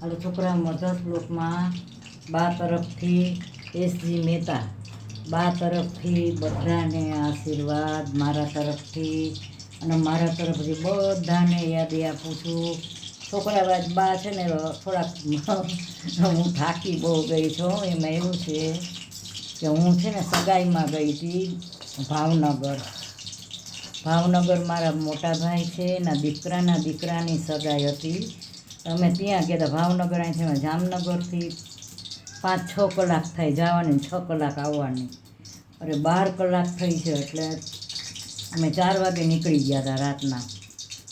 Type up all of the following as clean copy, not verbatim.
હાલો છોકરા મધર શ્લોકમાં બા તરફથી એસજી મહેતા, બા તરફથી બધાને આશીર્વાદ, મારા તરફથી અને મારા તરફથી બધાને યાદી આપું છું. છોકરા બા છે ને થોડાક હું થાકી બહુ ગઈ છું. એમાં એવું છે કે હું છે ને સગાઈમાં ગઈ હતી ભાવનગર મારા મોટા ભાઈ છે એના દીકરાની સગાઈ હતી. અમે ત્યાં ગયા હતા. ભાવનગર અહીં છે જામનગરથી 5-6 કલાક થાય જવાની, 6 કલાક આવવાની. અરે 12 કલાક થઈ છે. એટલે અમે 4 વાગે નીકળી ગયા હતા રાતના.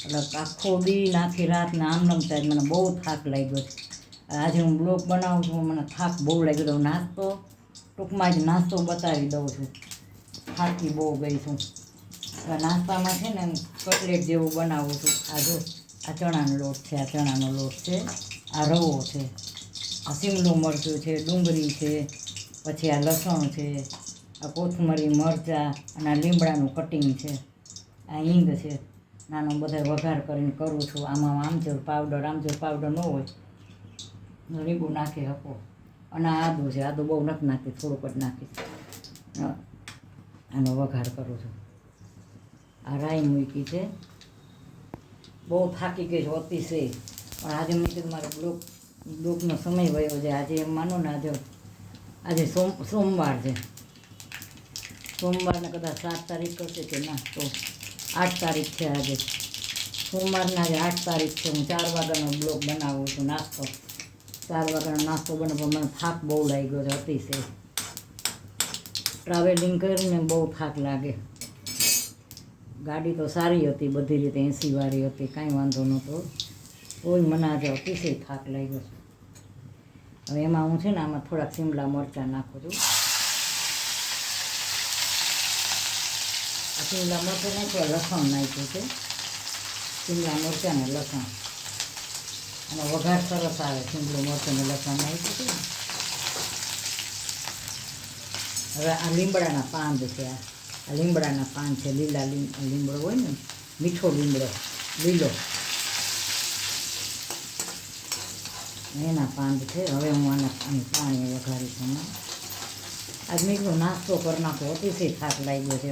એટલે આખો દી આખી રાતના આમનમ થાય. મને બહુ થાક લાગ્યો છે. આજે હું બ્લોગ બનાવું છું, મને થાક બહુ લાગ્યો હતો. નાસ્તો ટૂંકમાં જ નાસ્તો બતાવી દઉં છું. થાકી બહુ ગઈ છું. નાસ્તામાં છે ને કટલેટ જેવું બનાવું છું. આ ચણાનો લોટ છે, આ ચણાનો લોટ છે, આ રવો છે, આ શીમલું મરચું છે, ડુંગળી છે, પછી આ લસણ છે, આ કોથમરી, મરચાં અને આ લીમડાનું કટિંગ છે, આ હિંગ છે. નાનો બધા વઘાર કરીને કરું છું. આમાં આમચૂર પાવડર ન હોય લીંબુ નાખી શકો. અને આ આદું છે, આદું બહુ નથી નાખી, થોડુંક જ નાખીશ. આનો વઘાર કરું છું. આ રાઈ મૂકી છે. બહુ થાકી ગઈ છે અતિશય. પણ આજે મેં કીધું મારે બ્લોગનો સમય વયો છે. આજે એમ માનો ને આજે સોમવાર છે. સોમવારને કદાચ 7 તારીખ હશે કે ના તો 8 તારીખ છે આજે. સોમવારના આજે 8 તારીખ છે. હું 4 વાગ્યાનો બ્લોગ બનાવું છું. નાસ્તો 4 વાગ્યાનો નાસ્તો બનાવો. મને થાક બહુ લાગ્યો છે અતિશય. ટ્રાવેલિંગ કરીને બહુ થાક લાગે. ગાડી તો સારી હતી, બધી રીતે 80 વાળી હતી, કાંઈ વાંધો નહોતો. તોય મને આજે અતિશય થાક લાગ્યો છે. હવે એમાં હું છે ને આમાં થોડાક શીમલા મરચાં નાખું છું. આ શીમલા મરચાં નાખ્યા, લસણ નાખ્યું છે. શીમલા મરચાં ને લસણ, અને વઘાર સરસ આવે. શીમલું મરચાં ને લસણ નાખ્યું છે. હવે આ લીમડાના પાન છે. આ લીમડાના પાન છે. લીલા લીમડો હોય ને, મીઠો લીમડો લીલો, એના પાન છે. હવે હું આને પાણી વઘારીશ. આજ મીઠો નાસ્તો કરી નાખો. અતિશય થાક લાગ્યો છે.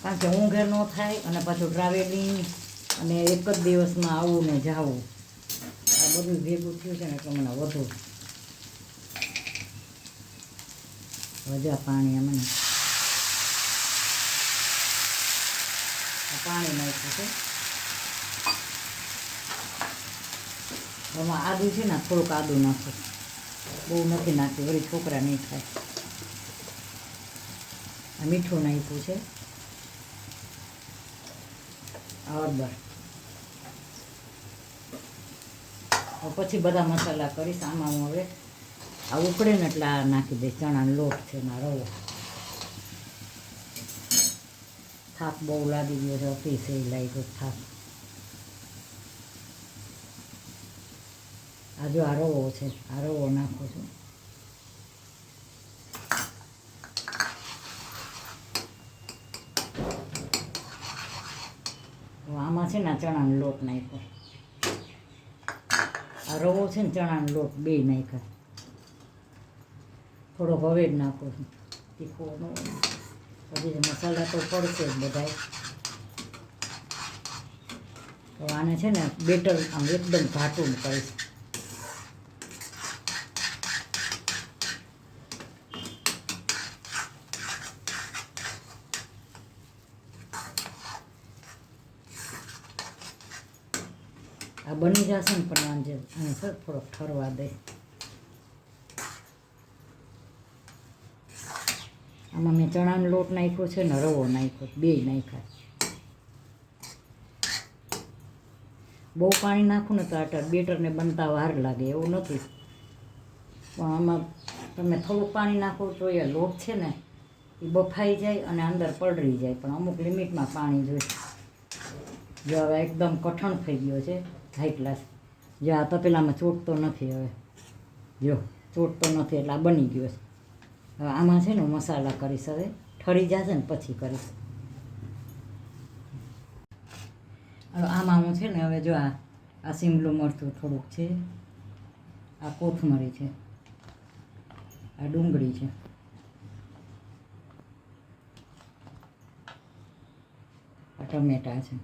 કારણ કે ઊંઘે ન થાય અને પાછું ટ્રાવેલિંગ અને એક જ દિવસમાં આવું ને જાવું, આ બધું ભેગું થયું છે ને એટલે મને વધુ વજા પાણી મને પાણી નાખ્યું છે. એમાં આદું છે ને, થોડુંક આદું નાખું, બહુ નથી નાખ્યું, વળી છોકરા નહીં ખાય. આ મીઠું નાખ્યું છે. હળદર. પછી બધા મસાલા કરીશ. આમાં હું હવે આ ઉકળે ને એટલે આ નાખી દઈશ. ચણાનો લોટ છે, ના રવો. થાક બહુ લાગી ગયો છે, અતિશય લાગ્યો થાક. આ જો આ રવો છે, આ રવો નાખું છું. આમાં છે ને ચણાનો લોટ નાખ્યો. આ રવો છે ને ચણાનો લોટ બે નાખ્યા. થોડોક હવે જ નાખું છું, તીખો ન હોય. પછી મસાલા તો પડશે જ બધાય. તો આને છે ને બેટર આમ એકદમ ઘાટું કરીશ. આ બની જશે ને પણ આને સર થોડોક ઠરવા દે. આમાં મેં ચણાનો લોટ નાખ્યો છે ને રવો નાખ્યો, બે નાખ્યા. બહુ પાણી નાખું ને તો આ બેટરને બનતા વાર લાગે, એવું નથી. પણ આમાં તમે થોડુંક પાણી નાખો તો એ લોટ છે ને એ બફાઈ જાય અને અંદર પલળી જાય. પણ અમુક લિમિટમાં પાણી જોઈએ. જો હવે એકદમ કઠણ થઈ ગયો છે, હાઈ ક્લાસ. જો આ તપેલામાં ચોટતો નથી. હવે જો ચોટતો નથી એટલે આ બની ગયો છે. હવે આમાં છે ને મસાલા કરીશ. હવે ઠરી જશે ને પછી કરીશ. હવે આમાં હું છે ને હવે જો આ આ શીમલું મરચું થોડુંક છે, આ કોથમરી છે, આ ડુંગળી છે, આ ટમેટાં છે,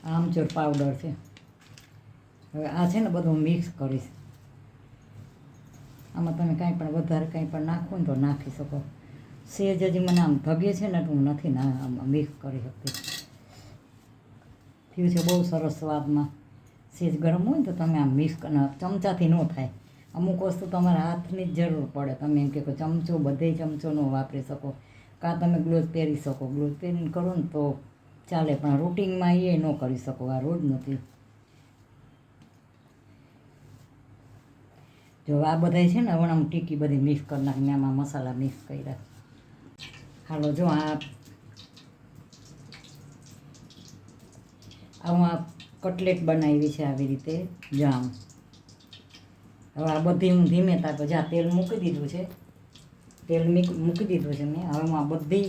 આમચૂર પાવડર છે. હવે આ છે ને બધું મિક્સ કરીશ. આમાં તમે કાંઈ પણ વધારે કાંઈ પણ નાખો ને તો નાખી શકો. સેજ હજી મને આમ ધગે છે ને હું નથી આમાં મિક્સ કરી શકતી. થયું છે બહુ સરસ સ્વાદમાં. સેજ ગરમ હોય ને તો તમે આમ મિક્સ ચમચાથી ન થાય. અમુક વસ્તુ તમારા હાથની જ જરૂર પડે. તમે એમ કે ચમચો બધે ચમચો ન વાપરી શકો, કાં તમે ગ્લોવ્સ પહેરી શકો. ગ્લોવ્સ પહેરીને કરો ને તો ચાલે, પણ રૂટિનમાં એ ન કરી શકો. આ રોજ નથી. જો આ બધાય છે ને હમણાં ટીકી બધી મિક્સ કરી નાખી, એમાં મસાલા મિક્સ કર્યા. હાલો જો આ કટલેટ બનાવી છે આવી રીતે જામ. હવે આ બધી હું ધીમે તાપે જ્યાં તેલ મૂકી દીધું છે, તેલ મૂકી દીધું છે મેં. હવે હું આ બધી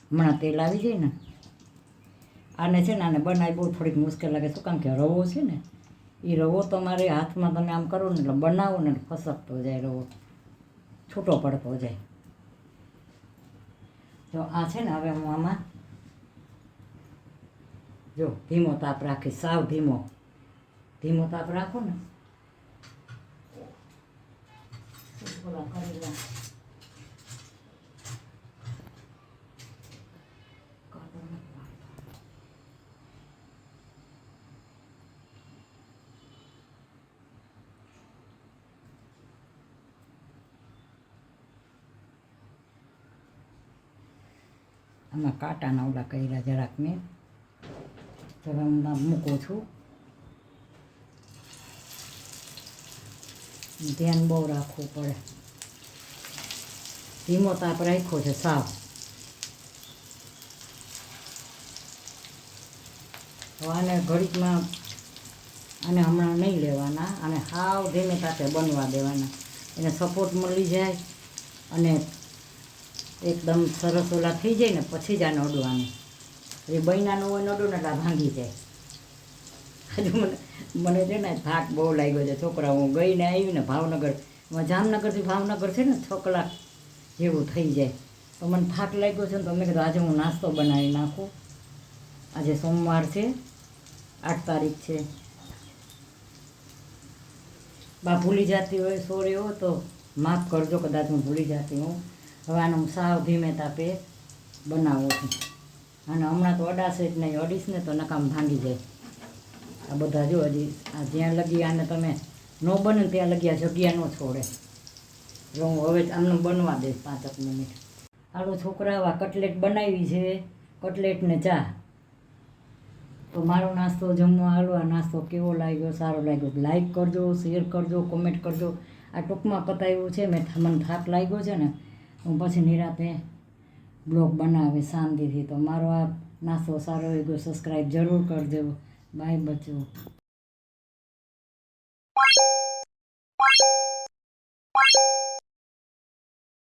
હમણાં તેલ આવી જાય ને, આને છે ને આને બનાવી બહુ થોડીક મુશ્કેલ લાગે. શું કામ કે રવો છે ને, એ રવો તમારે હાથમાં તમે આમ કરો ને એટલે બનાવો ને ફસકતો જાય, રવો છૂટો પડતો જાય. જો આ છે ને હવે હું આમાં જો ધીમો તાપ રાખીશ, સાવ ધીમો તાપ રાખો ને. આમાં કાંટાના ઓલા કર્યા જરાક મેં. તો હવે હું મૂકું છું. ધ્યાન બહુ રાખવું પડે. ધીમો તાપ રાખ્યો છે સાવ. હવે આને ઘડીકમાં આને હમણાં નહીં લેવાના, આને સાવ ધીમે તાપે બનવા દેવાના. એને સપોર્ટ મળી જાય અને એકદમ સરસ ઓલા થઈ જાય ને પછી જ આને અડવાનું. એ બૈનાનું હોય નડું ને એટલે ભાંગી જાય. હજુ મને છે ને થાક બહુ લાગ્યો છે. છોકરા હું ગઈને આવી ને ભાવનગર, જામનગરથી ભાવનગર છે ને 6 કલાક જેવું થઈ જાય. તો મને થાક લાગ્યો છે ને તો મેં કીધું આજે હું નાસ્તો બનાવી નાખું. આજે સોમવાર છે, 8 તારીખ છે. બા ભૂલી જતી હોય, સોરી હો તો માફ કરજો કદાચ હું ભૂલી જતી હોઉં. હવે આને હું સાવ ધીમે તાપે બનાવું છું. અને હમણાં તો અડાશે જ નહીં, અડીશ ને તો નકામ ભાંગી જાય. આ બધા જો હજી આ જ્યાં લગી આને તમે ન બને ત્યાં લગી આ જગ્યા ન છોડે. એટલે હું હવે આમને બનવા દઈશ 5 મિનિટ. હાલો છોકરા, આ કટલેટ બનાવી છે, કટલેટ ને ચા. તો મારો નાસ્તો જમવા હાલો. આ નાસ્તો કેવો લાગ્યો, સારો લાગ્યો લાઈક કરજો, શેર કરજો, કોમેન્ટ કરજો. આ ટૂંકમાં પતાવ્યું છે મેં. મને થાક લાગ્યો છે ને હું પછી નિરાતે બ્લોગ બનાવે શાંતિથી. તો મારો આ નાસ્તો સારો લાગ્યો સબસ્ક્રાઈબ જરૂર કરજો. બાય બચ્ચો.